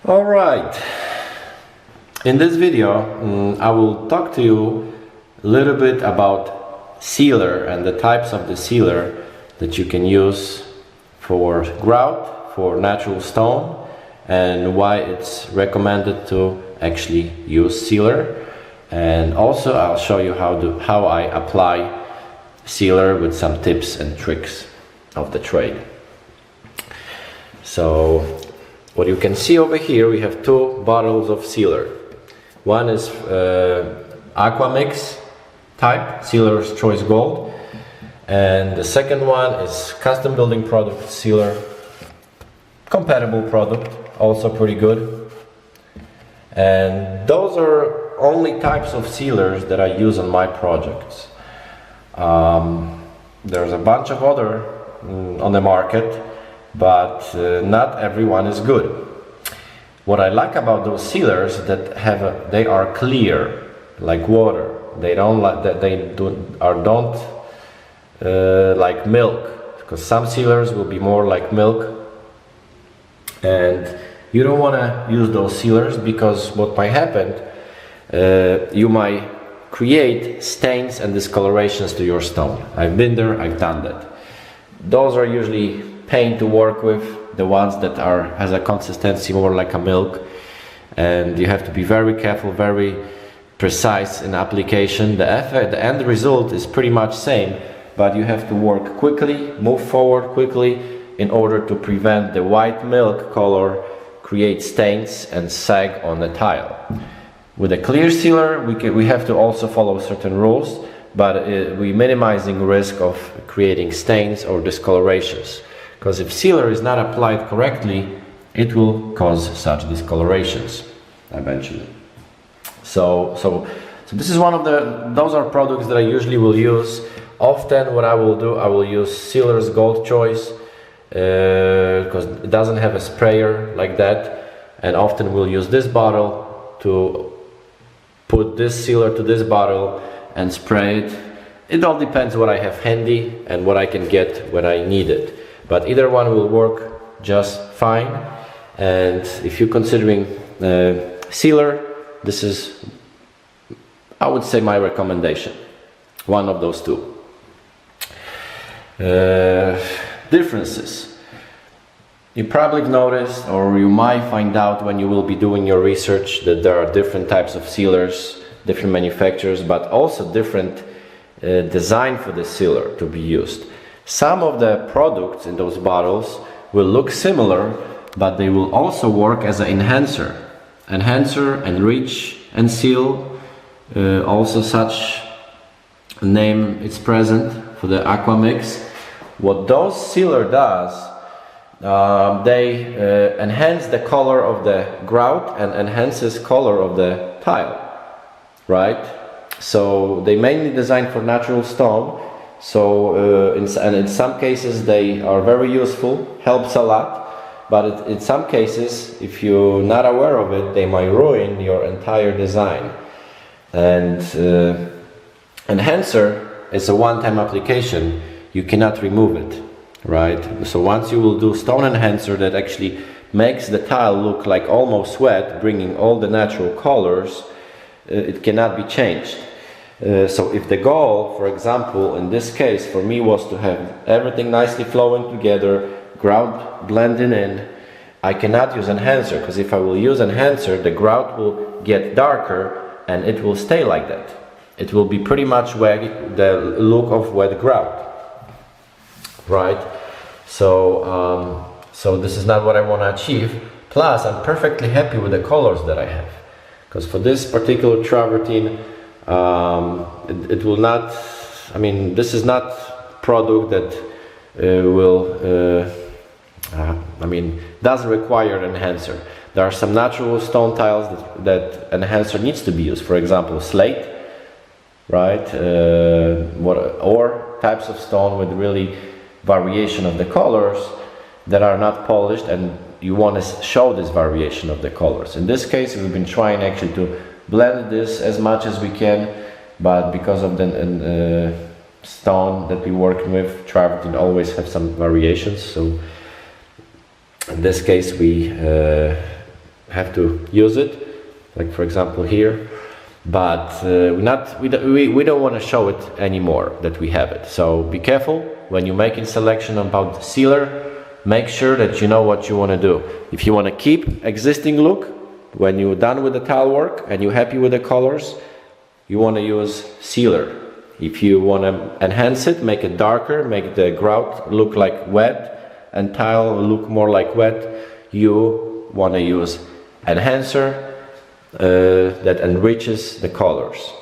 All right, in this video I will talk to you a little bit about sealer and the types of the sealer that you can use for grout, for natural stone, and why it's recommended to actually use sealer. And also I'll show you how I apply sealer with some tips and tricks of the trade. So what you can see over here, we have two bottles of sealer. One is Aquamix type, Sealer's Choice Gold, and the second one is custom building product sealer, compatible product, also pretty good. And those are only types of sealers that I use on my projects. There's a bunch of other on the market, but not everyone is good. What I like about those sealers that they are clear like water. They don't like milk, because some sealers will be more like milk, and you don't want to use those sealers, because what might happen, you might create stains and discolorations to your stone. I've been there, I've done that. Those are usually pain to work with, the ones that has a consistency more like a milk, and you have to be very careful, very precise in application. The end result is pretty much same, but you have to work quickly, move forward quickly, in order to prevent the white milk color create stains and sag on the tile. With a clear sealer, we have to also follow certain rules, but we're minimizing risk of creating stains or discolorations. Because if sealer is not applied correctly, it will cause such discolorations eventually. So this is one of those are products that I usually will use. Often what I will do, I will use Sealer's Gold Choice, because it doesn't have a sprayer like that, and often we'll use this bottle to put this sealer to this bottle and spray it. It all depends what I have handy and what I can get when I need it, but either one will work just fine. And if you're considering sealer, this is, I would say, my recommendation, one of those two. Differences. You probably noticed, or you might find out when you will be doing your research, that there are different types of sealers, different manufacturers, but also different design for the sealer to be used. Some of the products in those bottles will look similar, but they will also work as an enhancer, enrich and seal. Also such name is present for the Aquamix. What those sealer does, they enhance the color of the grout and enhances color of the tile, right? So they mainly designed for natural stone. So in some cases they are very useful, helps a lot, but in some cases, if you're not aware of it, they might ruin your entire design. And enhancer is a one-time application. You cannot remove it, right? So once you will do stone enhancer that actually makes the tile look like almost wet, bringing all the natural colors, it cannot be changed. So if the goal, for example, in this case for me, was to have everything nicely flowing together, grout blending in, I cannot use enhancer, because if I will use enhancer, the grout will get darker and it will stay like that. It will be pretty much the look of wet grout, right? So this is not what I want to achieve. Plus, I'm perfectly happy with the colors that I have, because for this particular travertine, it will not, I mean, this is not product that doesn't require an enhancer. There are some natural stone tiles that enhancer needs to be used. For example, slate, right? Or types of stone with really variation of the colors that are not polished, and you want to show this variation of the colors. In this case, we've been trying actually to blend this as much as we can, but because of the stone that we're working with, travertine always have some variations. So in this case, we have to use it, like for example here, but we don't want to show it anymore that we have it. So be careful when you're making selection about the sealer. Make sure that you know what you want to do. If you want to keep existing look, when you're done with the tile work and you're happy with the colors, you want to use sealer. If you want to enhance it, make it darker, make the grout look like wet and tile look more like wet, you want to use enhancer that enriches the colors.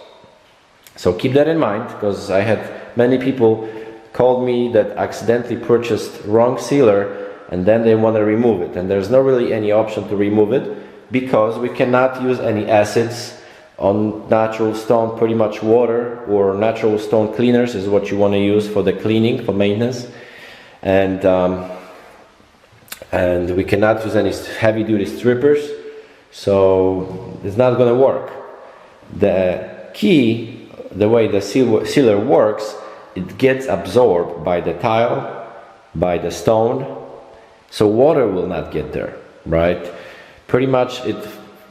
So keep that in mind, because I had many people called me that accidentally purchased wrong sealer and then they want to remove it, and there's not really any option to remove it because we cannot use any acids on natural stone. Pretty much water or natural stone cleaners is what you want to use for the cleaning, for maintenance, and we cannot use any heavy duty strippers, so it's not going to work. The key, the way the sealer works, it gets absorbed by the tile, by the stone, so water will not get there, right? Pretty much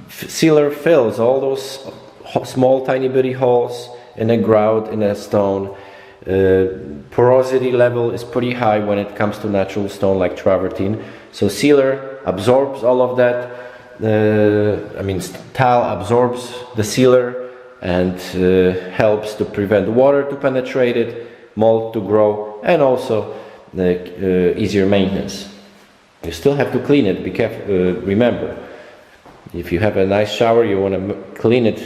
sealer fills all those small tiny bitty holes in a grout, in a stone. Porosity level is pretty high when it comes to natural stone like travertine, so sealer absorbs all of that. Tile absorbs the sealer and helps to prevent water to penetrate it, mold to grow, and also easier maintenance. You still have to clean it. Be careful. Remember, if you have a nice shower, you want to clean it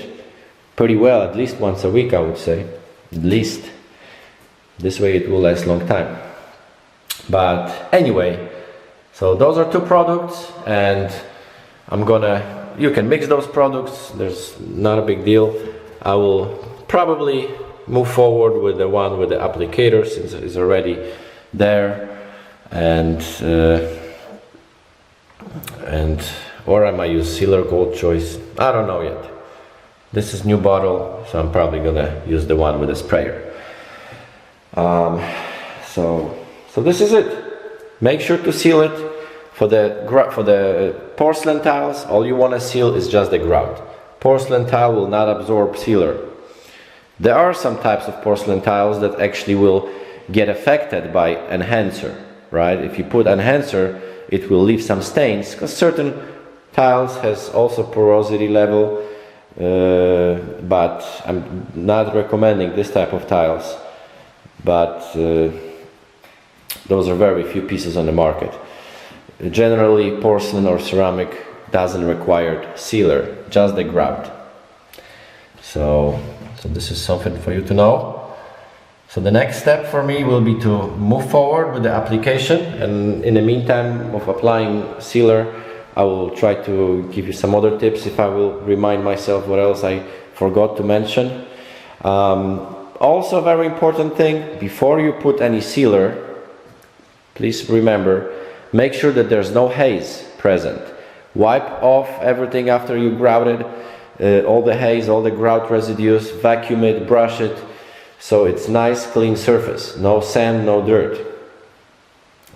pretty well, at least once a week, I would say, at least. This way it will last a long time. But anyway, so those are two products, and you can mix those products, there's not a big deal. I will probably move forward with the one with the applicator since it's already there, or I might use Sealer Gold Choice. I don't know yet. This is new bottle, so I'm probably gonna use the one with the sprayer. So this is it. Make sure to seal it. For the porcelain tiles, all you want to seal is just the grout. Porcelain tile will not absorb sealer. There are some types of porcelain tiles that actually will get affected by enhancer, right? If you put enhancer, it will leave some stains, because certain tiles has also porosity level, but I'm not recommending this type of tiles. But those are very few pieces on the market. Generally, porcelain or ceramic doesn't require sealer, just the grout. So this is something for you to know. So the next step for me will be to move forward with the application, and in the meantime of applying sealer, I will try to give you some other tips if I will remind myself what else I forgot to mention. Also, a very important thing, before you put any sealer, please remember, make sure that there's no haze present. Wipe off everything after you grouted, all the haze, all the grout residues, vacuum it, brush it, so it's nice clean surface, no sand, no dirt.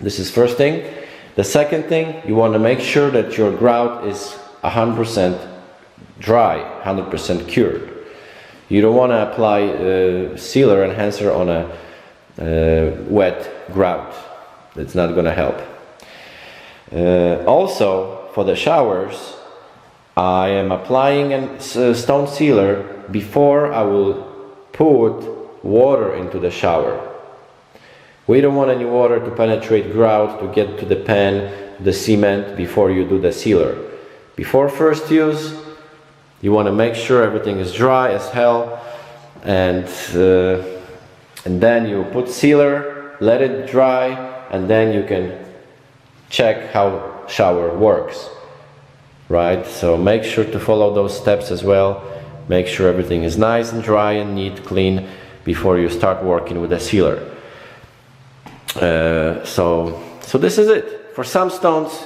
This is first thing. The second thing, you want to make sure that your grout is 100% dry, 100% cured. You don't want to apply sealer enhancer on a wet grout. It's not going to help. Also, for the showers, I am applying a stone sealer before I will put water into the shower. We don't want any water to penetrate grout, to get to the pan, the cement, before you do the sealer. Before first use, you want to make sure everything is dry as hell, and then you put sealer, let it dry, and then you can check how shower works, right? So make sure to follow those steps as well. Make sure everything is nice and dry and neat, clean, before you start working with the sealer. So this is it. For some stones,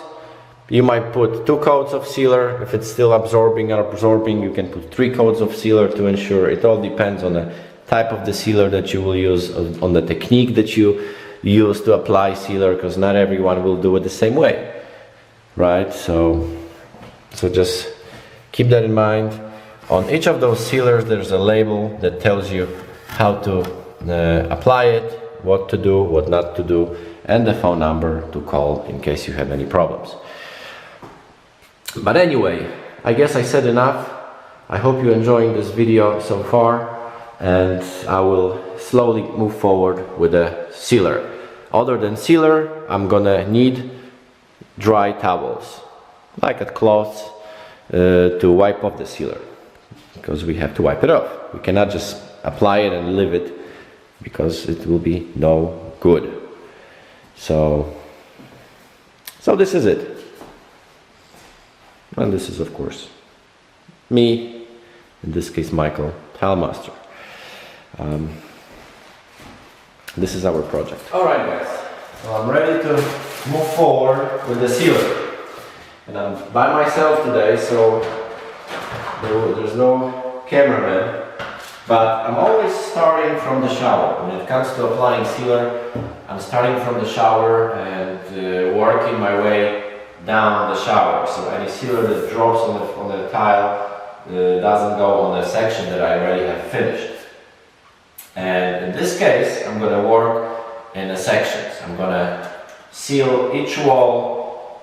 you might put 2 coats of sealer. If it's still absorbing, you can put 3 coats of sealer to ensure. It all depends on the type of the sealer that you will use, on the technique that you use to apply sealer, because not everyone will do it the same way, right? So So just keep that in mind. On each of those sealers there's a label that tells you how to apply it, what to do, what not to do, and the phone number to call in case you have any problems. But anyway, I guess I said enough. I hope you're enjoying this video so far, and I will slowly move forward with the sealer. Other than sealer, I'm gonna need dry towels, like a cloth, to wipe off the sealer, because we have to wipe it off. We cannot just apply it and leave it, because it will be no good. So this is it. And this is, of course, me, in this case Michael, Tile Master. This is our project. Alright guys, so I'm ready to move forward with the sealer. And I'm by myself today, so there's no cameraman. But I'm always starting from the shower. When it comes to applying sealer, I'm starting from the shower and working my way down the shower. So any sealer that drops on the tile doesn't go on the section that I already have finished. And in this case, I'm going to work in the sections. I'm going to seal each wall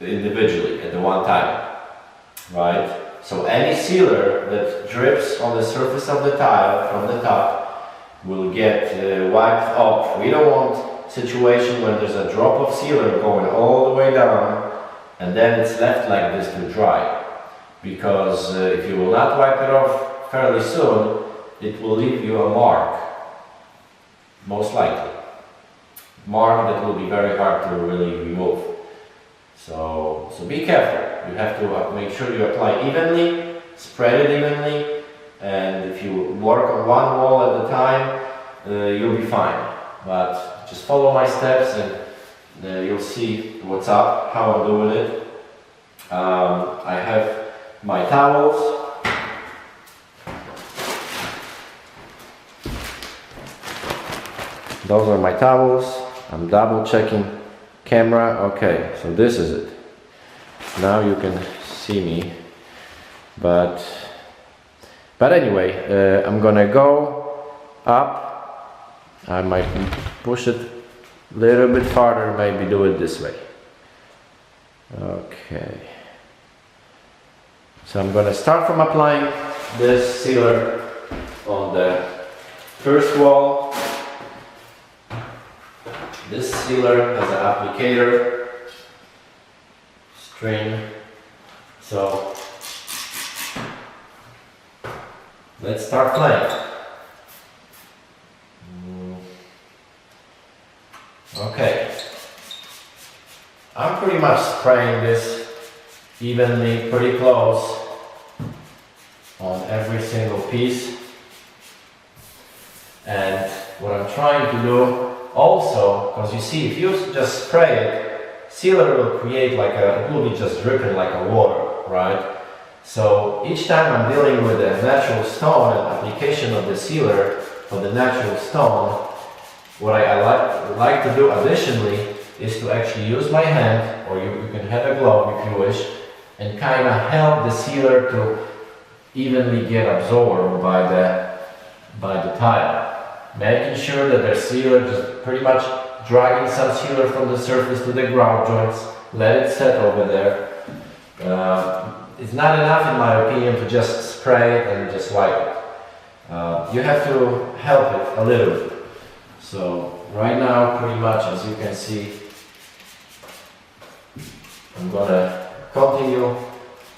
individually at the one time, right? So any sealer that drips on the surface of the tile from the top will get wiped off. We don't want a situation where there's a drop of sealer going all the way down and then it's left like this to dry. Because if you will not wipe it off fairly soon, it will leave you a mark, most likely. Mark that will be very hard to really remove. So be careful. You have to make sure you apply evenly, spread it evenly, and if you work on one wall at a time, you'll be fine. But just follow my steps and you'll see what's up, how I'm doing it. I have my towels. Those are my towels. I'm double checking camera. Okay, so this is it. Now you can see me, but anyway, I'm gonna go up. I might push it a little bit farther, maybe do it this way. Okay, so I'm gonna start from applying this sealer on the first wall. This sealer has an applicator string, so let's start playing. Okay, I'm pretty much spraying this evenly, pretty close on every single piece, and what I'm trying to do also, because you see, if you just spray it, sealer will create like it will be just dripping like a water, right? So each time I'm dealing with a natural stone and application of the sealer for the natural stone, what I like to do additionally is to actually use my hand, or you can have a glove if you wish, and kind of help the sealer to evenly get absorbed by the tile. Making sure that the sealer just pretty much dragging some sealer from the surface to the grout joints, let it set over there. It's not enough in my opinion to just spray it and just wipe it. You have to help it a little bit. So right now, pretty much as you can see, I'm gonna continue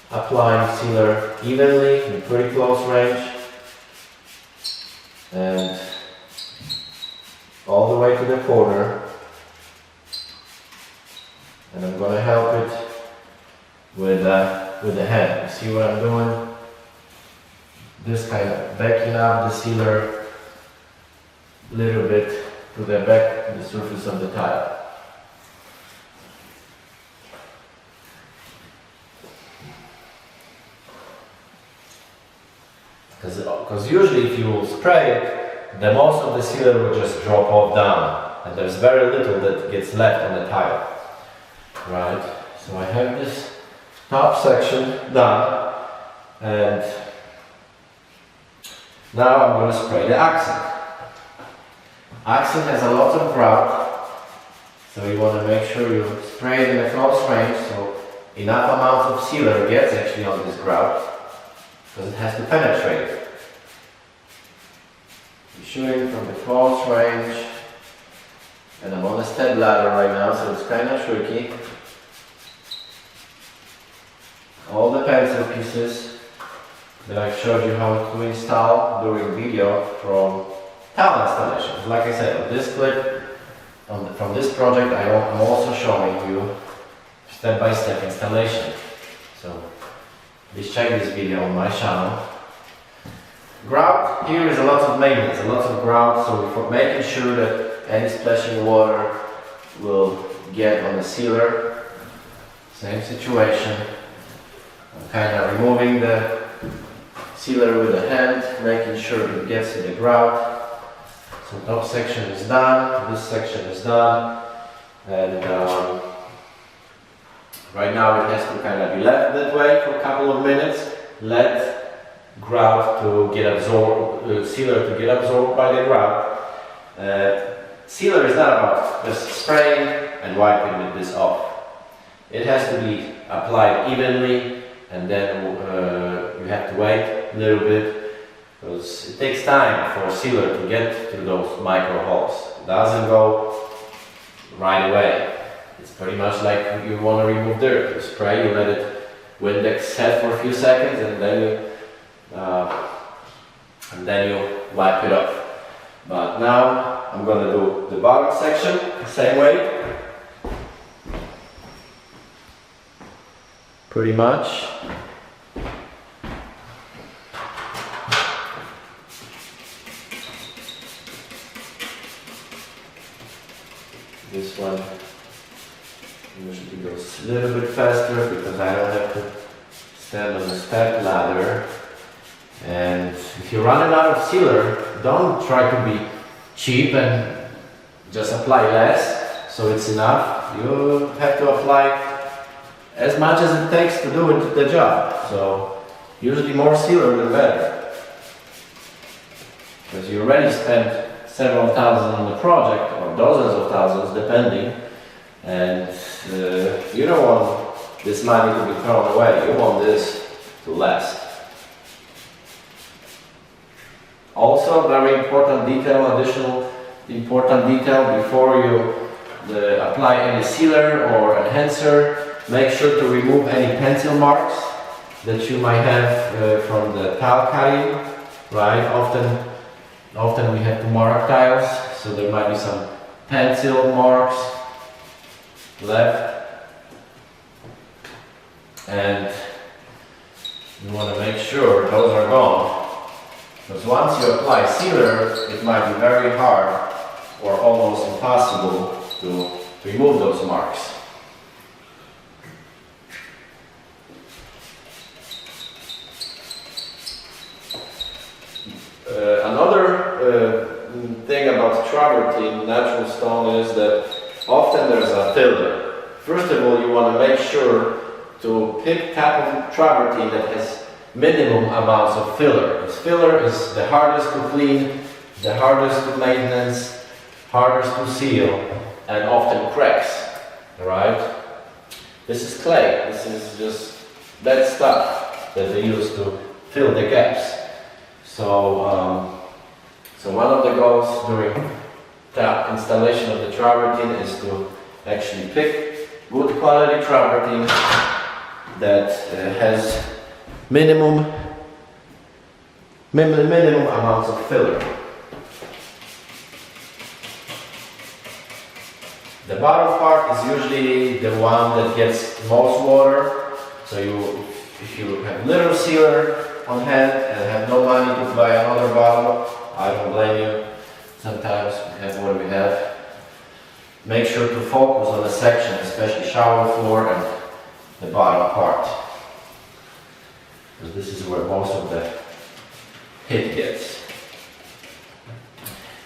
applying sealer evenly in pretty close range and all the way to the corner, and I'm gonna help it with the hand. You see what I'm doing? This kind of backing up the sealer a little bit to the back, the surface of the tile. Because usually if you spray it, the most of the sealer will just drop off down, and there's very little that gets left on the tile, right? So I have this top section done, and now I'm going to spray the accent. Accent has a lot of grout, so you want to make sure you spray it in a close range so enough amount of sealer gets actually on this grout, because it has to penetrate. You're shooting from the close range, and I'm on a step ladder right now, so it's kind of tricky. All the pencil pieces that I showed you how to install during video from tile installations. Like I said, on this clip, from this project, I'm also showing you step-by-step installation. So please check this video on my channel. Grout, here is a lot of maintenance, a lot of grout, so for making sure that any splashing water will get on the sealer. Same situation. I'm kind of removing the sealer with the hand, making sure it gets to the grout. So top section is done, this section is done, and right now it has to kind of be left that way for a couple of minutes. Let grout to get absorbed, sealer to get absorbed by the grout. Sealer is not about just spraying and wiping this off. It has to be applied evenly, and then you have to wait a little bit, because it takes time for sealer to get to those micro holes. It doesn't go right away. It's pretty much like you want to remove dirt. You spray, you let it Windex set for a few seconds, and then you wipe it off. But now I'm going to do the bottom section the same way. Pretty much. This one usually goes a little bit faster because I don't have to stand on the step ladder. And if you're running out of sealer, don't try to be cheap and just apply less so it's enough. You have to apply as much as it takes to do the job. So usually more sealer the better, because you already spent several thousand on the project, or dozens of thousands depending, and you don't want this money to be thrown away. You want this to last. Also, very important detail, additional important detail before you apply any sealer or enhancer. Make sure to remove any pencil marks that you might have from the tile cutting, right? Often we have to mark tiles, so there might be some pencil marks left. And you want to make sure those are gone, because once you apply sealer, it might be very hard or almost impossible to remove those marks. Another thing about travertine, natural stone, is that often there's a filler. First of all, you want to make sure to pick type of travertine that has minimum amounts of filler. Because filler is the hardest to clean, the hardest to maintenance, hardest to seal, and often cracks. Alright? This is clay. This is just that stuff that they use to fill the gaps. So one of the goals during the installation of the travertine is to actually pick good quality travertine that has minimum amounts of filler. The bottom part is usually the one that gets most water. So if you have little sealer on hand and have no money to buy another bottle, I don't blame you. Sometimes we have what we have. Make sure to focus on the section, especially shower floor and the bottom part, because this is where most of the hit gets.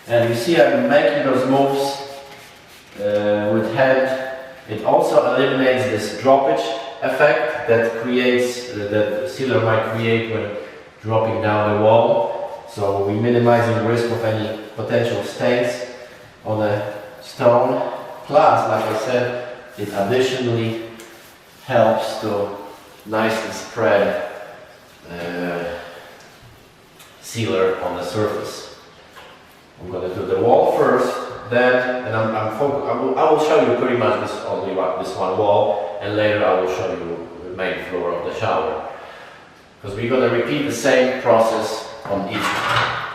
And you see I'm making those moves with hand. It also eliminates this droppage effect. that creates, that the sealer might create when dropping down the wall. So we're minimizing the risk of any potential stains on the stone. Plus, like I said, it additionally helps to nicely spread sealer on the surface. I'm going to do the wall first, then, and I will show you pretty much this one wall, and later I will show you the main floor of the shower. Because we're going to repeat the same process on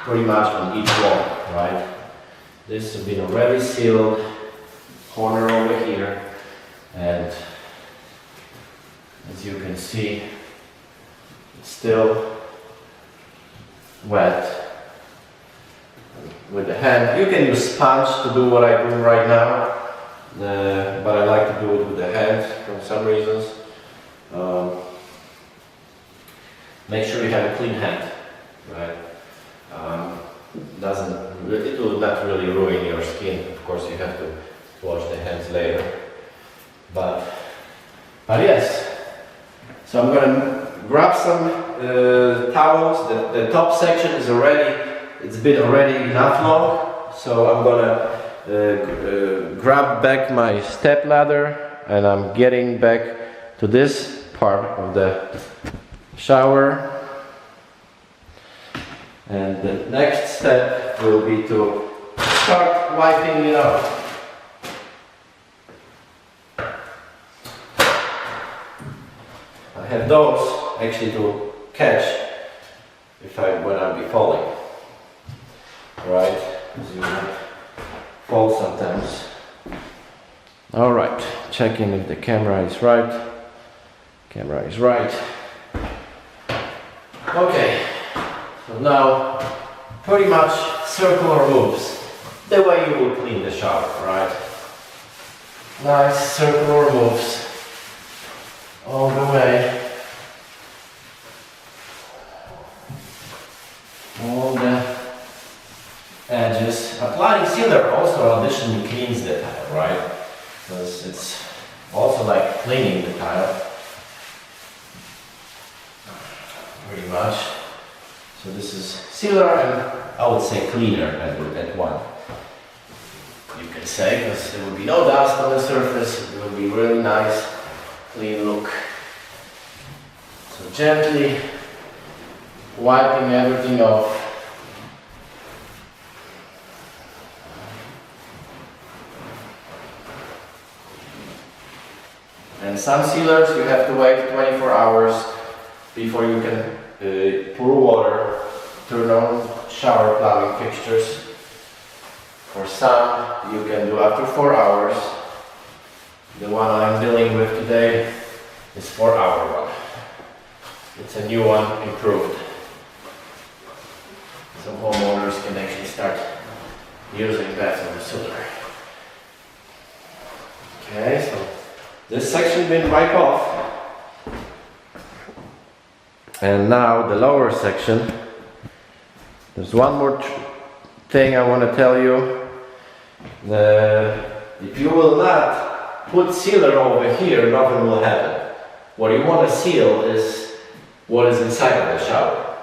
pretty much on each wall, right? This has been already sealed, corner over here, and as you can see, it's still wet. With the hand, you can use sponge to do what I do right now, but I like to do it with the hand for some reasons. Make sure you have a clean hand, right? It will not really ruin your skin. Of course, you have to wash the hands later. But yes. So I'm gonna grab some towels. The top section is it's been already enough long. So I'm gonna grab back my step ladder, and I'm getting back to this part of the shower. And the next step will be to start wiping it out. I have those actually to catch when I'll be falling. Right? Because you might fall sometimes. Alright, checking if the camera is right. Camera is right. Okay, so now pretty much circular moves. The way you will clean the shower, right? Nice circular moves all the way. All the edges. Applying sealer also additionally cleans the tile, right? Because it's also like cleaning the tile. Pretty much. So this is sealer and I would say cleaner at one. You can say, because there will be no dust on the surface, it will be really nice, clean look. So gently wiping everything off. And some sealers you have to wait 24 hours before you can pour water, turn on shower plumbing fixtures. For some you can do after 4 hours. The one I'm dealing with today is 4-hour one. It's a new one, improved. Some homeowners can actually start using that on the sealer. Okay, so this section been wiped off. And now the lower section. There's one more thing I want to tell you. If you will not put sealer over here, nothing will happen. What you want to seal is what is inside of the shower.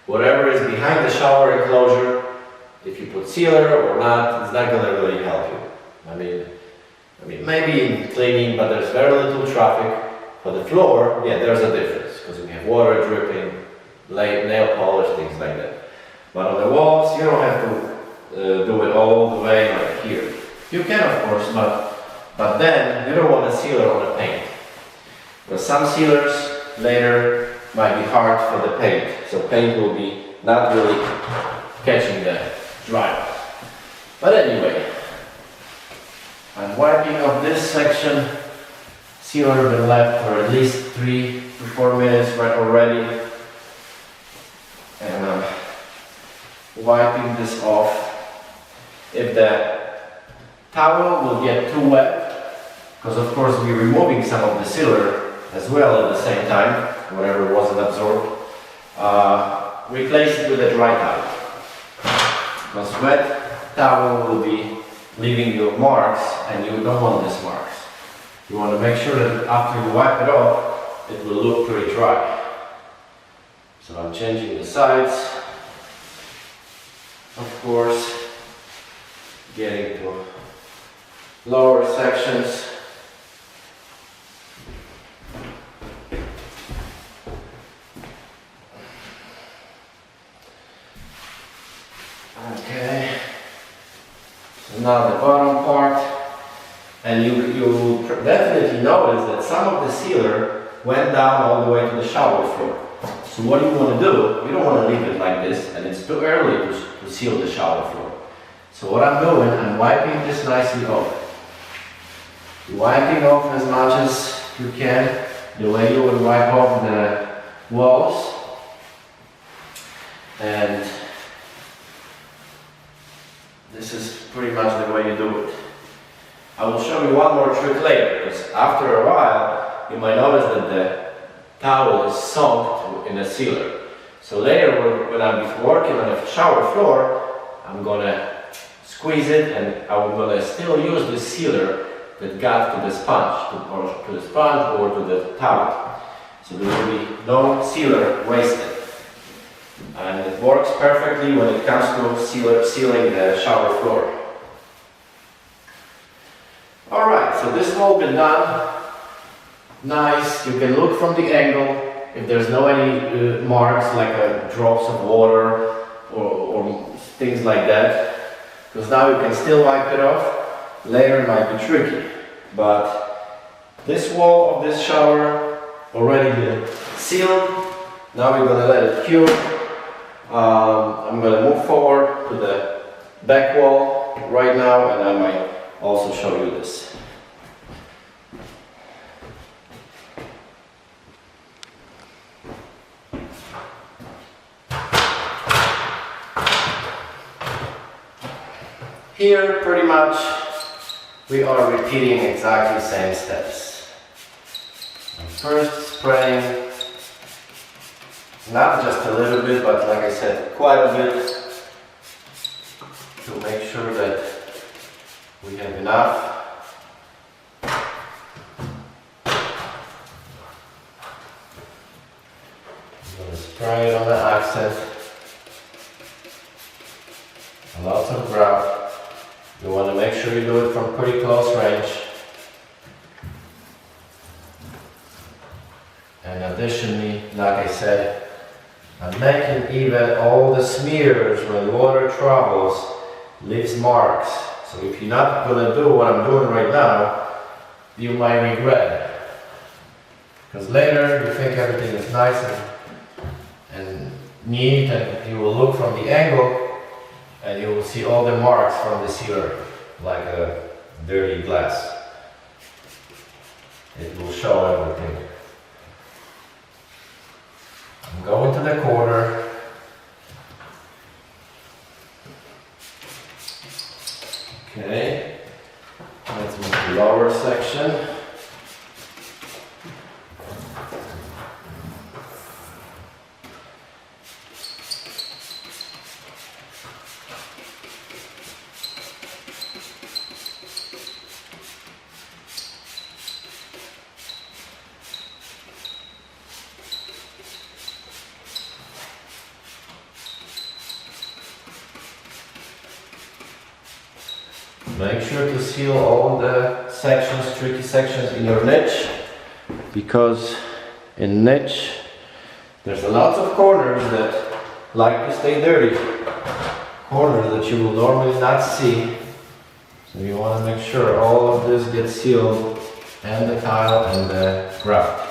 Whatever is behind the shower enclosure, if you put sealer or not, it's not going to really help you. I mean, maybe in cleaning, but there's very little traffic. For the floor, yeah, there's a difference, because we have water dripping, nail polish, things like that. But on the walls, you don't have to do it all the way like here. You can, of course, but then you don't want a sealer on the paint. Because some sealers later might be hard for the paint, so paint will be not really catching the dry. But anyway, I'm wiping off this section. Sealer been left for at least 3 to 4 minutes right already, and I'm wiping this off. If the towel will get too wet, because of course we're removing some of the sealer as well at the same time, whatever wasn't absorbed, replace it with a dry towel. Because wet towel will be leaving you marks, and you don't want these marks. You want to make sure that after you wipe it off, it will look pretty dry. So I'm changing the sides, of course, getting to lower sections. Okay, so now the bottom part, and you definitely notice that some of the sealer went down all the way to the shower floor. So what you want to do, you don't want to leave it like this, and it's too early to seal the shower floor. So what I'm doing, I'm wiping this nicely off. Wiping off as much as you can, the way you would wipe off the walls. And this is pretty much the way you do it. I will show you one more trick later, because after a while, you might notice that the towel is sunk in a sealer. So later, when I'm working on the shower floor, I'm gonna squeeze it, and I'm gonna still use the sealer that got to the sponge, or to the towel. So there will be no sealer wasted. And it works perfectly when it comes to sealing the shower floor. Alright, so this has all been done. Nice, you can look from the angle if there's no any marks like drops of water or things like that, because now you can still wipe it off. Later it might be tricky, but this wall of this shower already been sealed. Now we're gonna let it cure. I'm gonna move forward to the back wall right now, and I might also show you this. Here, pretty much, we are repeating exactly the same steps. First, spraying, not just a little bit, but like I said, quite a bit, to make sure that we have enough. I'm going to spray it on the accent. Lots of graft. You want to make sure you do it from pretty close range. And additionally, like I said, I'm making even all the smears when water travels, leaves marks. So if you're not going to do what I'm doing right now, you might regret it. Because later you think everything is nice and neat, and you will look from the angle and you will see all the marks from the sealer, like a dirty glass. It will show everything. I'm going to the corner. Okay, let's move to the lower section. Make sure to seal all the sections, tricky sections in your niche, because in niche there's a lot of corners that like to stay dirty, corners that you will normally not see. So you want to make sure all of this gets sealed, and the tile and the grout.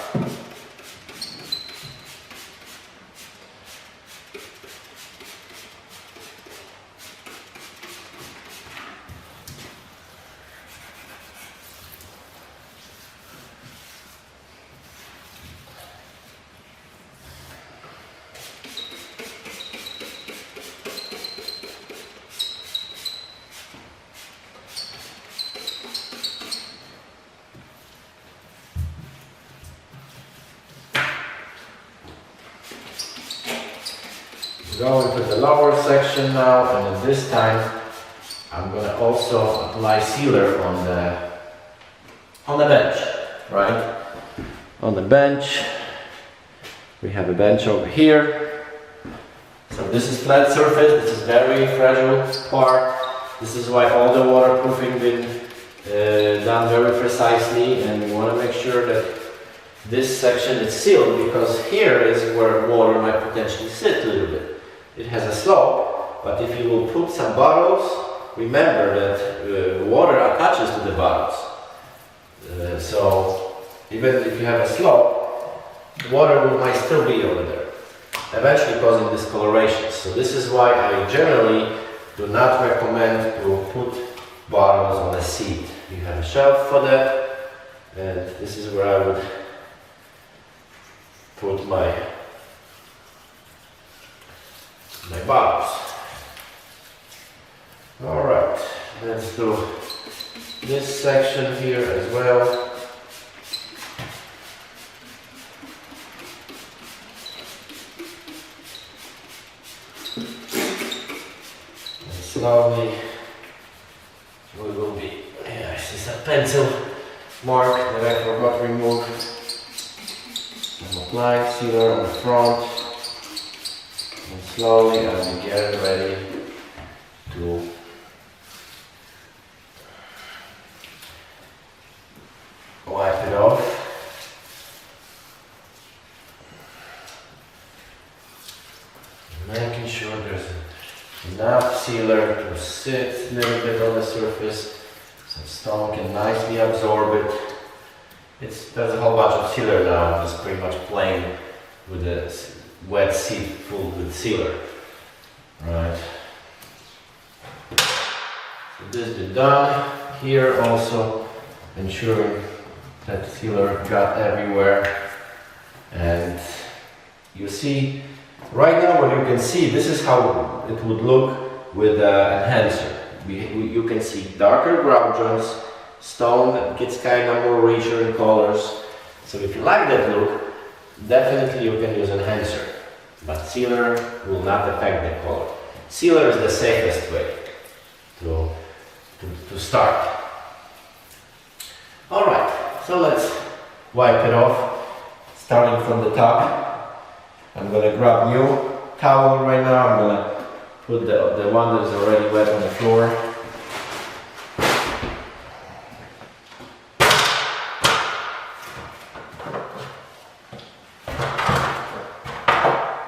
Go into the lower section now, and at this time I'm going to also apply sealer on the bench, right? on the bench. We have a bench over here. So this is flat surface, this is very fragile part. This is why all the waterproofing been done very precisely, and we want to make sure that this section is sealed, because here is where water might potentially sit a little bit. It has a slope, but if you will put some bottles, remember that water attaches to the bottles. So even if you have a slope, water might still be over there, eventually causing discoloration. So this is why I generally do not recommend to put bottles on a seat. You have a shelf for that, and this is where I would put my bottles. Alright, let's do this section here as well. Slowly we will be, I see some pencil mark that I forgot to remove. I'm applying sealer on the front, and slowly I'm getting ready to wipe it off. Making sure there's enough sealer to sit a little bit on the surface so stone can nicely absorb it. There's a whole bunch of sealer now. I'm just pretty much playing with a wet seat full with sealer. Right. So this has been done. Here also ensuring that sealer got everywhere. And you see, right now what you can see, this is how it would look with an enhancer. You can see darker ground joints, stone that gets kind of more richer in colors. So if you like that look, definitely you can use enhancer. But sealer will not affect the color. Sealer is the safest way to start. Alright, so let's wipe it off, starting from the top. I'm going to grab new towel right now. I'm going to put the one that is already wet on the floor.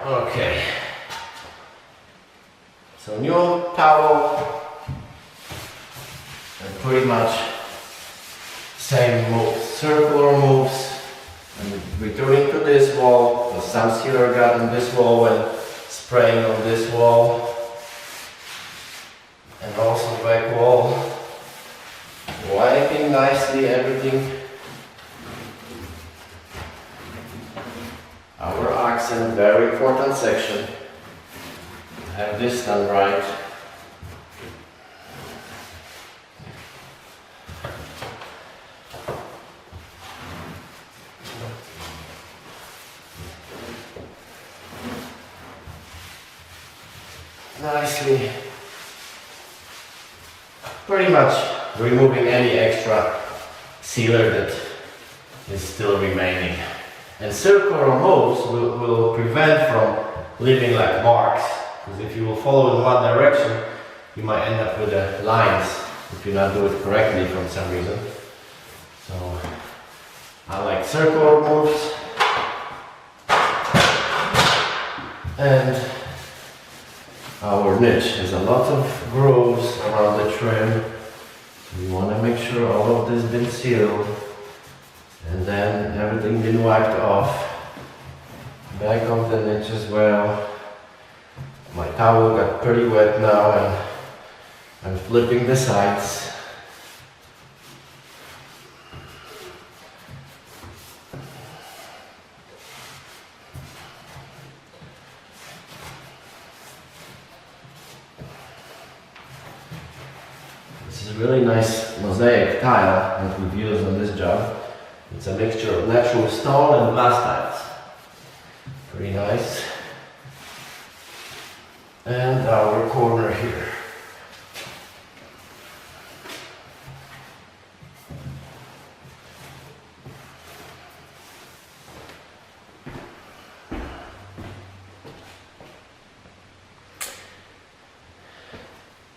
Okay. So new towel, and pretty much same moves, circular moves. And returning to this wall, some sealer got on this wall and spraying on this wall, and also back wall, wiping nicely everything. Our accent, very important section. Have this done right. Nicely, pretty much removing any extra sealer that is still remaining. And circular moves will prevent from leaving like marks, because if you will follow in one direction, you might end up with the lines if you not do it correctly for some reason. So I like circular moves. And our niche has a lot of grooves around the trim. We want to make sure all of this has been sealed, and then everything been wiped off. Back of the niche as well. My towel got pretty wet now, and I'm flipping the sides. This is a really nice mosaic tile that we've used on this job. It's a mixture of natural stone and glass tiles. Pretty nice. And our corner here.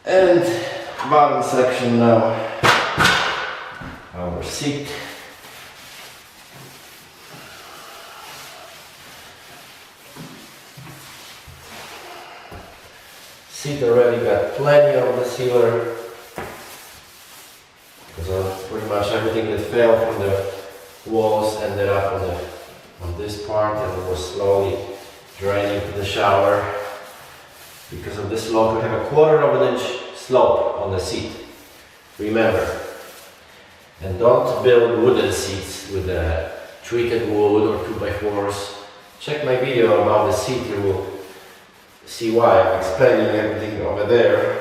And bottom section now, our seat. Seat already got plenty of the sealer, because pretty much everything that fell from the walls ended up on this part, and it was slowly draining to the shower. Because of this slope, we have a 1/4 of an inch slope on the seat. Remember, and don't build wooden seats with treated wood or 2x4s. Check my video about the seat, you will see why I'm explaining everything over there.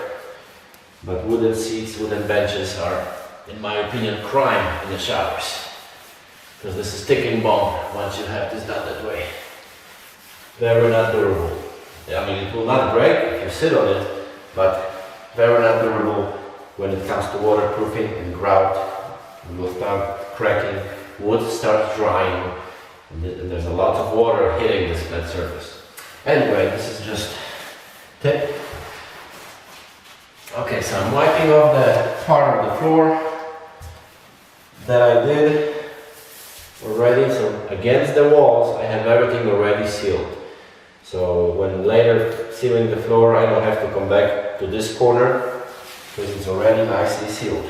But wooden seats, wooden benches are, in my opinion, crime in the showers, because this is ticking bomb once you have this done that way. Very not durable. I mean, it will not break if you sit on it, but very not durable when it comes to waterproofing and grout. It will start cracking, wood starts drying, and there's a lot of water hitting this flat surface. Anyway, this is just tip. Okay, so I'm wiping off the part of the floor that I did already. So against the walls, I have everything already sealed. So when later sealing the floor, I don't have to come back to this corner, because it's already nicely sealed.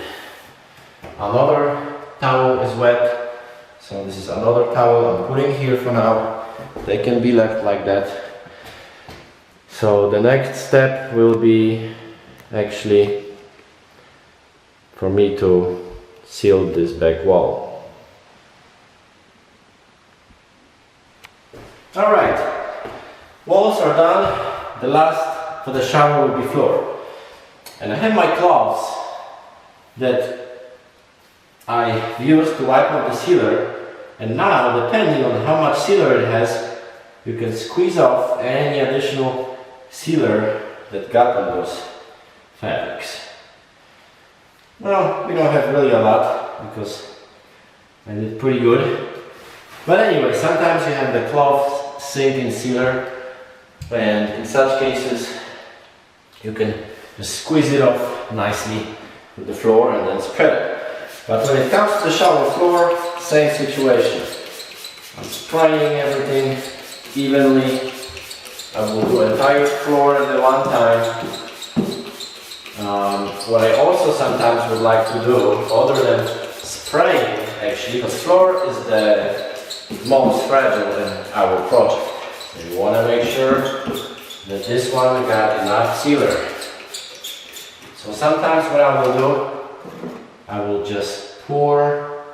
Another towel is wet, so this is another towel I'm putting here for now. They can be left like that. So the next step will be actually for me to seal this back wall. Alright, walls are done. The last for the shower will be floor. And I have my cloths that I used to wipe off the sealer, and now depending on how much sealer it has, you can squeeze off any additional sealer that got on those fabrics. Well, we don't have really a lot because I did pretty good. But anyway, sometimes you have the cloth sink in sealer, and in such cases you can just squeeze it off nicely with the floor and then spread it. But when it comes to the shower floor, same situation. I'm spraying everything evenly. I will do the entire floor at the one time. What I also sometimes would like to do, other than spraying actually, because floor is the most fragile in our project. So you want to make sure that this one got enough sealer. So sometimes what I will do, I will just pour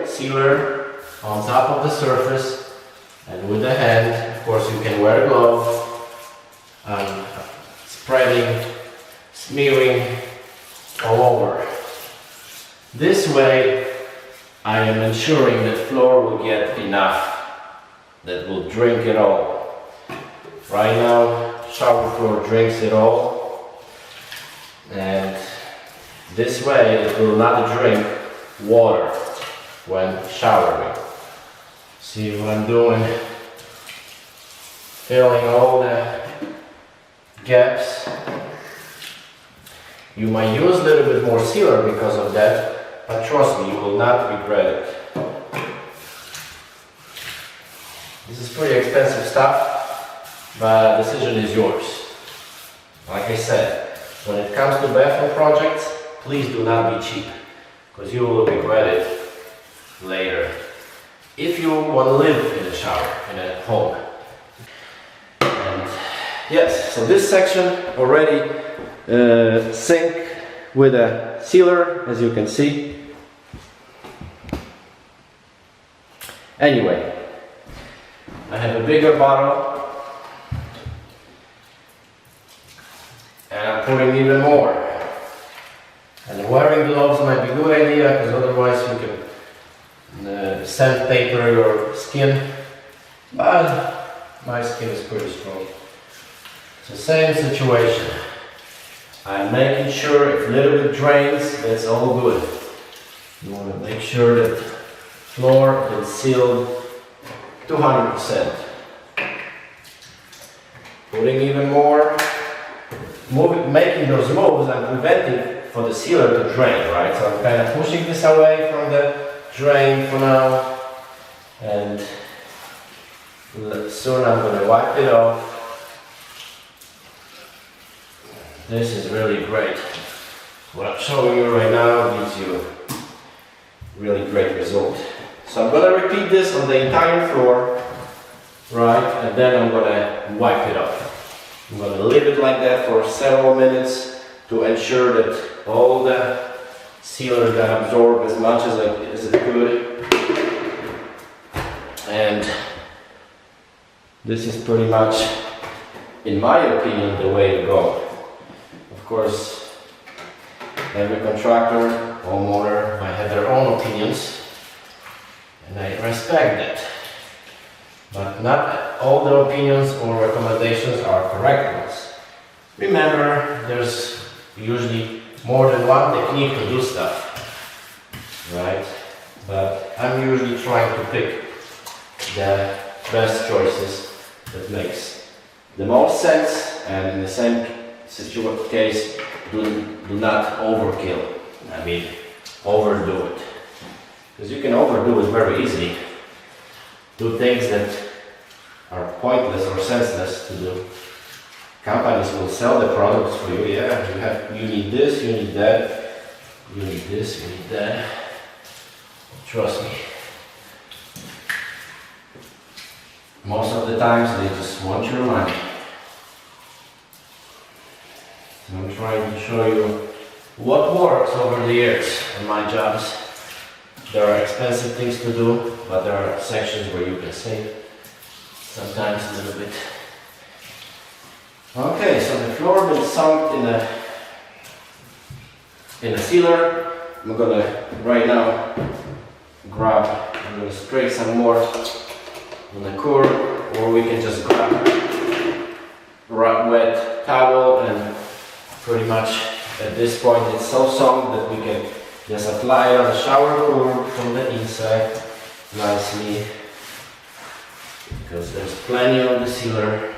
sealer on top of the surface, and with the hand, of course you can wear gloves, spreading, smearing all over. This way I am ensuring that floor will get enough, that will drink it all. Right now, shower floor drinks it all, and this way it will not drink water when showering. See what I'm doing? Filling all the gaps. You might use a little bit more sealer because of that, but trust me, you will not regret it. This is pretty expensive stuff, but the decision is yours. Like I said, when it comes to bathroom projects, please do not be cheap, because you will regret it later. If you want to live in a shower, in a home. And yes, so this section already sink with a sealer, as you can see. Anyway, I have a bigger bottle, and I'm putting even more. And wearing gloves might be a good idea, because otherwise you can sandpaper your skin, but my skin is pretty strong. It's the same situation. I'm making sure if a little bit drains, that's all good. You want to make sure that floor is sealed 200%. Putting even more making those moves, I'm preventing for the sealer to drain, right? So I'm kind of pushing this away from the drain for now, and soon I'm going to wipe it off. This is really great. What I'm showing you right now gives you really great result. So I'm going to repeat this on the entire floor, right? And then I'm going to wipe it off. I'm going to leave it like that for several minutes to ensure that all the sealer got absorbed as much as it could. And this is pretty much, in my opinion, the way to go. Of course, every contractor, homeowner might have their own opinions, and I respect that. But not all the opinions or recommendations are correct ones. Remember, there's usually more than one technique to do stuff, right? But I'm usually trying to pick the best choices that makes the most sense, and in the same case, do not overkill. I mean, overdo it. Because you can overdo it very easily. Do things that are pointless or senseless to do. Companies will sell the products for you. Yeah, you need this, you need that, you need this, you need that. Trust me. Most of the times they just want your money. So I'm trying to show you what works over the years in my jobs. There are expensive things to do, but there are sections where you can save. Sometimes a little bit. Okay, so the floor been sunk in a sealer. I'm gonna right now I'm gonna spray some more on the core, or we can just grab a wet towel, and pretty much at this point it's so sunk that we can just apply it on the shower core from the inside nicely, because there's plenty of the sealer.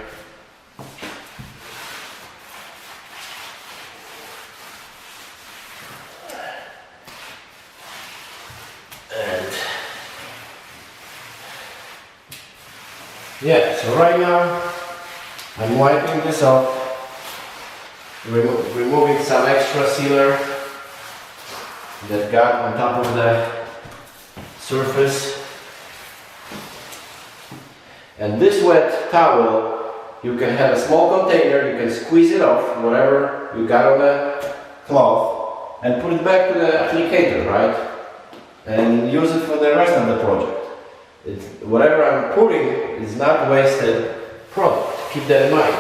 And yeah, so right now I'm wiping this off, removing some extra sealer that got on top of the surface. And this wet towel, you can have a small container, you can squeeze it off, whatever you got on the cloth, and put it back to the applicator, right? And use it for the rest of the project. Whatever I'm putting is not wasted product. Keep that in mind.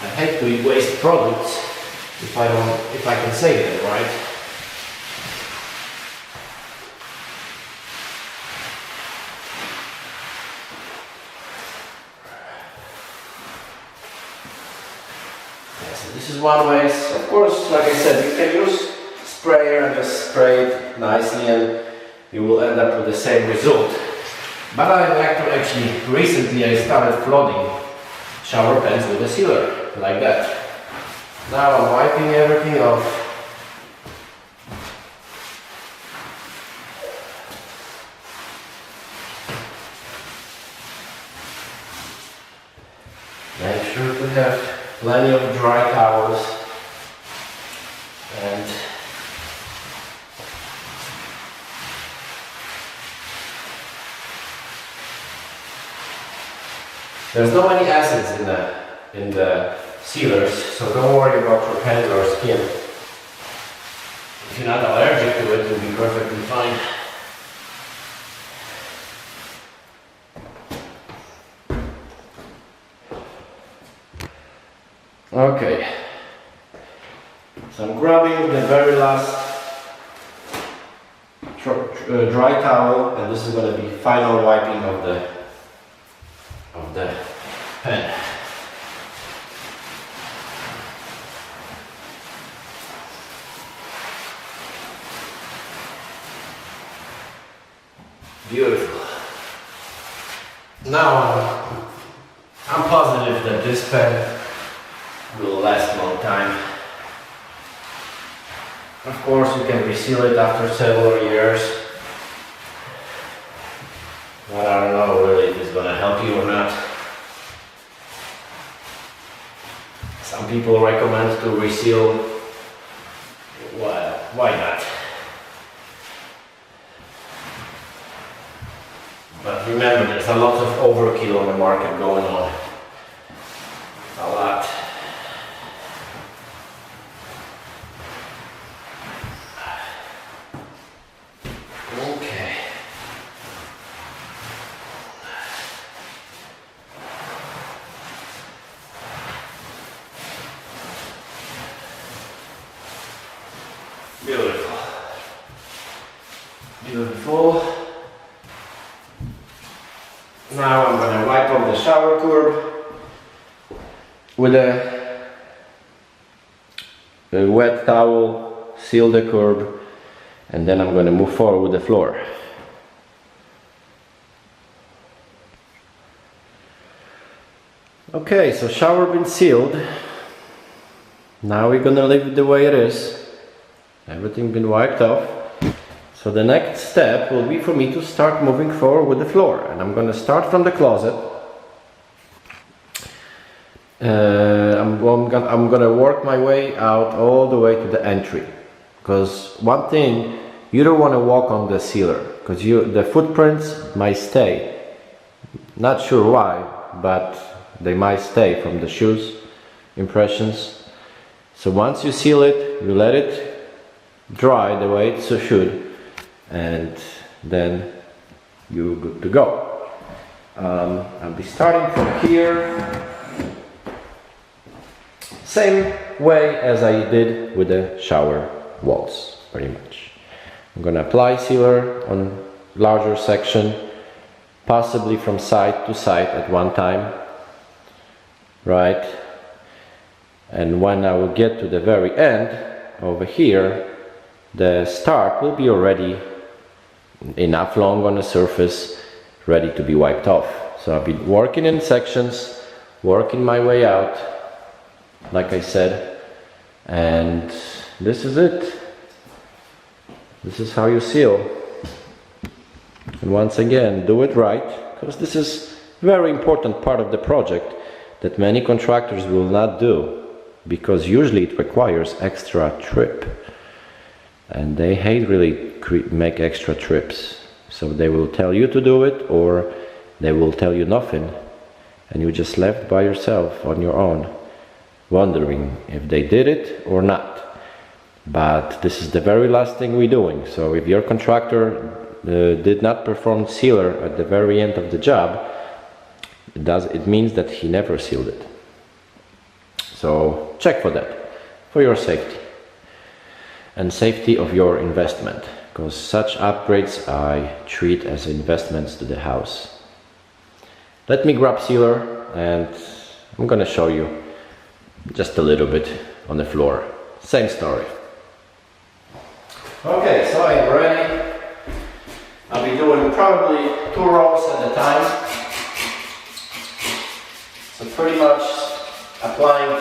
I hate to waste products if I can save them, right? So this is one way. Of course, like I said, you can use sprayer and just spray it nicely, and you will end up with the same result. But I like to recently I started flooding shower pans with a sealer, like that. Now I'm wiping everything off. Make sure to have plenty of dry towels, and there's no any acids in the sealers, so don't worry about your hands or skin. If you're not allergic to it, you'll be perfectly fine. Okay, so I'm grabbing the very last dry towel, and this is going to be final wiping of the pen. Beautiful. Now I'm positive that this pen will last a long time. Of course, you can reseal it after several years, but I don't know really if it's gonna help you or not. Some people recommend to reseal. Well, why not? But remember, there's a lot of overkill on the market going on. A lot. Okay. Beautiful. Beautiful. Now I'm going to wipe off the shower curb with a wet towel, seal the curb, and then I'm going to move forward with the floor. Okay, so shower been sealed. Now we're going to leave it the way it is. Everything been wiped off. So the next step will be for me to start moving forward with the floor, and I'm going to start from the closet. I'm going to work my way out all the way to the entry, because one thing, you don't want to walk on the sealer because the footprints might stay. Not sure why, but they might stay from the shoes impressions. So once you seal it, you let it dry the way it should, and then you're good to go. I'll be starting from here, same way as I did with the shower walls, pretty much. I'm gonna apply sealer on larger section, possibly from side to side at one time, right? And when I will get to the very end over here, the start will be already enough long on the surface, ready to be wiped off. So I'll be working in sections, working my way out, like I said, and this is it. This is how you seal. And once again, do it right, because this is a very important part of the project that many contractors will not do, because usually it requires extra trip. And they hate really make extra trips. So they will tell you to do it, or they will tell you nothing, and you just left by yourself on your own, wondering if they did it or not. But this is the very last thing we're doing. So if your contractor did not perform sealer at the very end of the job, it means that he never sealed it. So check for that, for your safety and safety of your investment, because such upgrades I treat as investments to the house. Let me grab sealer, and I'm gonna show you just a little bit on the floor. Same story. Okay, so I'm ready. I'll be doing probably 2 rolls at a time. So pretty much applying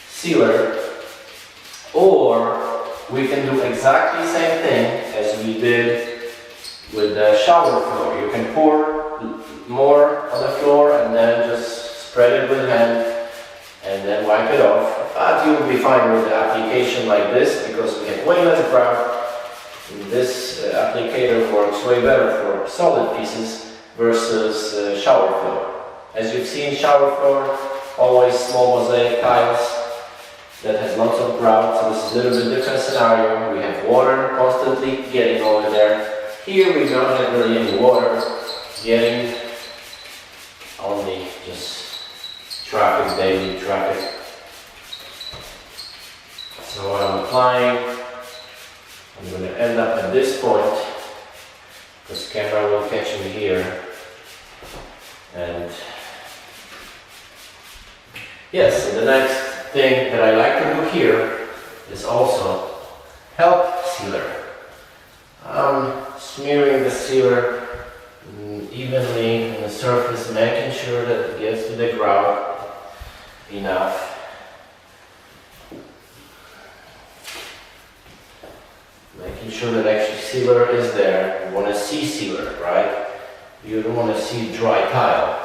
sealer, or we can do exactly the same thing as we did with the shower floor. You can pour more on the floor and then just spread it with hand and then wipe it off. But you will be fine with the application like this, because we have way less ground. This applicator works way better for solid pieces versus shower floor. As you've seen, shower floor, always small mosaic tiles that has lots of grout, so this is a little bit different scenario. We have water constantly getting over there. Here we don't have really any water getting, only just traffic, daily traffic. So what I'm applying, I'm going to end up at this point, because camera will catch me here. And yes, so the next thing that I like to do here is also help sealer. I'm smearing the sealer evenly on the surface, making sure that it gets to the grout enough. Making sure that actually sealer is there. You want to see sealer, right? You don't want to see dry tile.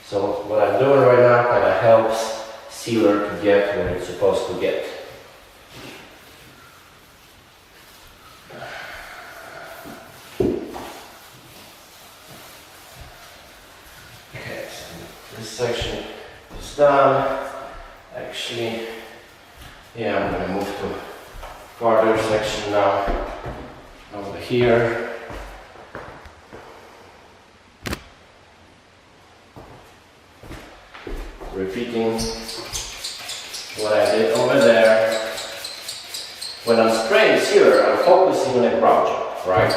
So what I'm doing right now kind of helps sealer to get where it's supposed to get. Okay, so this section is done. Actually, yeah, I'm going to move to farther section now. Over here. Repeating what I did over there. When I'm spraying sealer, I'm focusing on a grout job, right?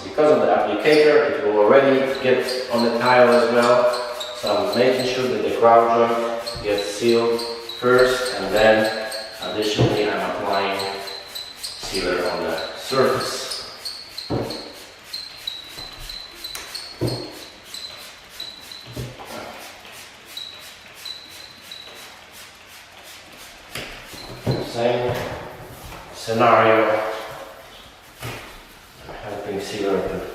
Because of the applicator, it will already get on the tile as well. So I'm making sure that the grout joint gets sealed first, and then additionally I'm applying sealer on the surface. Same scenario, helping sealer to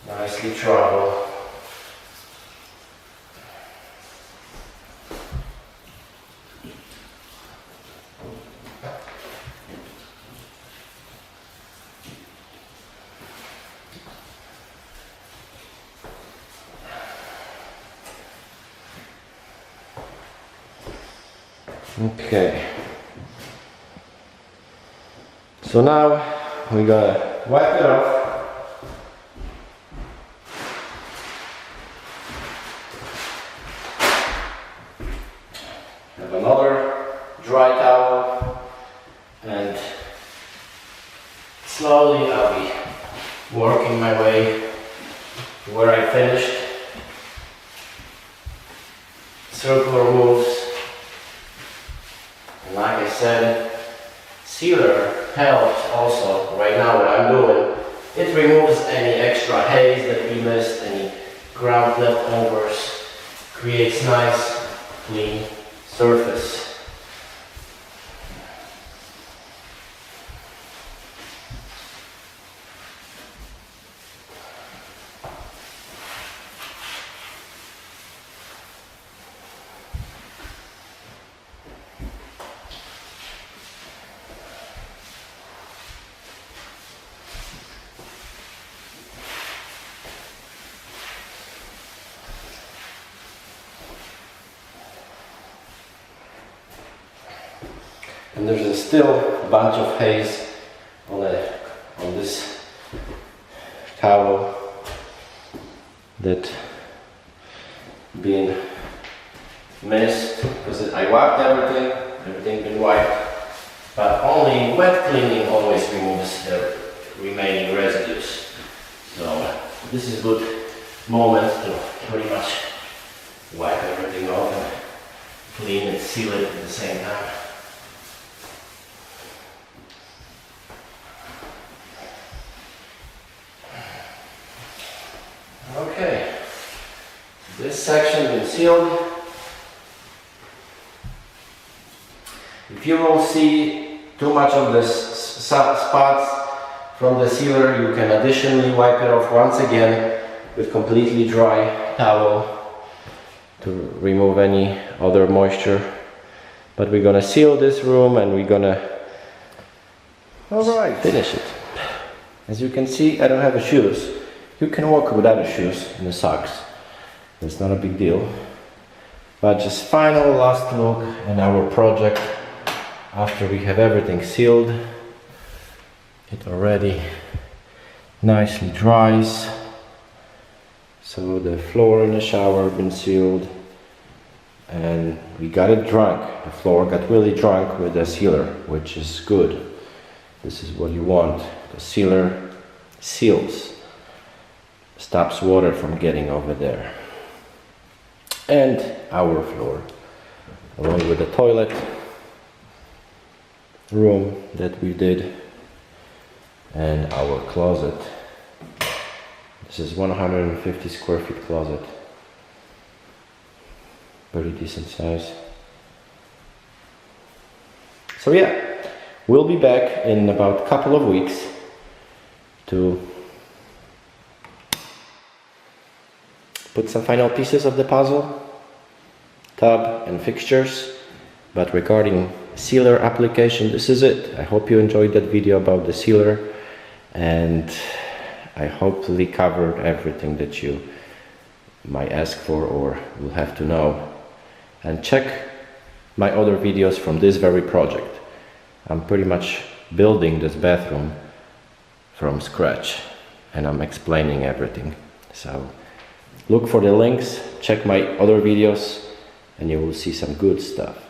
nicely travel. Okay. So now we're gonna wipe it off. Have another dry towel, and slowly I'll be working my way to where I finished. Circular moves. And like I said, sealer helps also. Right now what I'm doing, it removes any extra haze that we missed, any ground leftovers, creates nice clean surface. And there's still a bunch of haze on this towel that being missed because I wiped everything been wiped, but only wet cleaning always removes the remaining residues. So this is a good moment to pretty much wipe everything off and clean and seal it at the same time. Okay, this section is sealed. If you will see too much of the spots from the sealer, you can additionally wipe it off once again with completely dry towel to remove any other moisture. But we're gonna seal this room and we're gonna finish it. As you can see, I don't have shoes. You can walk without shoes and the socks. It's not a big deal. But just final last look at our project after we have everything sealed. It already nicely dries. So the floor in the shower been sealed, and we got it drunk. The floor got really drunk with the sealer, which is good. This is what you want. The sealer seals. Stops water from getting over there. And our floor, along with the toilet room that we did, and our closet. This is 150 square feet closet. Very decent size. So yeah, we'll be back in about a couple of weeks to put some final pieces of the puzzle, tub and fixtures. But regarding sealer application, this is it. I hope you enjoyed that video about the sealer, and I hopefully covered everything that you might ask for or will have to know. And check my other videos from this very project. I'm pretty much building this bathroom from scratch and I'm explaining everything. So look for the links, check my other videos, and you will see some good stuff.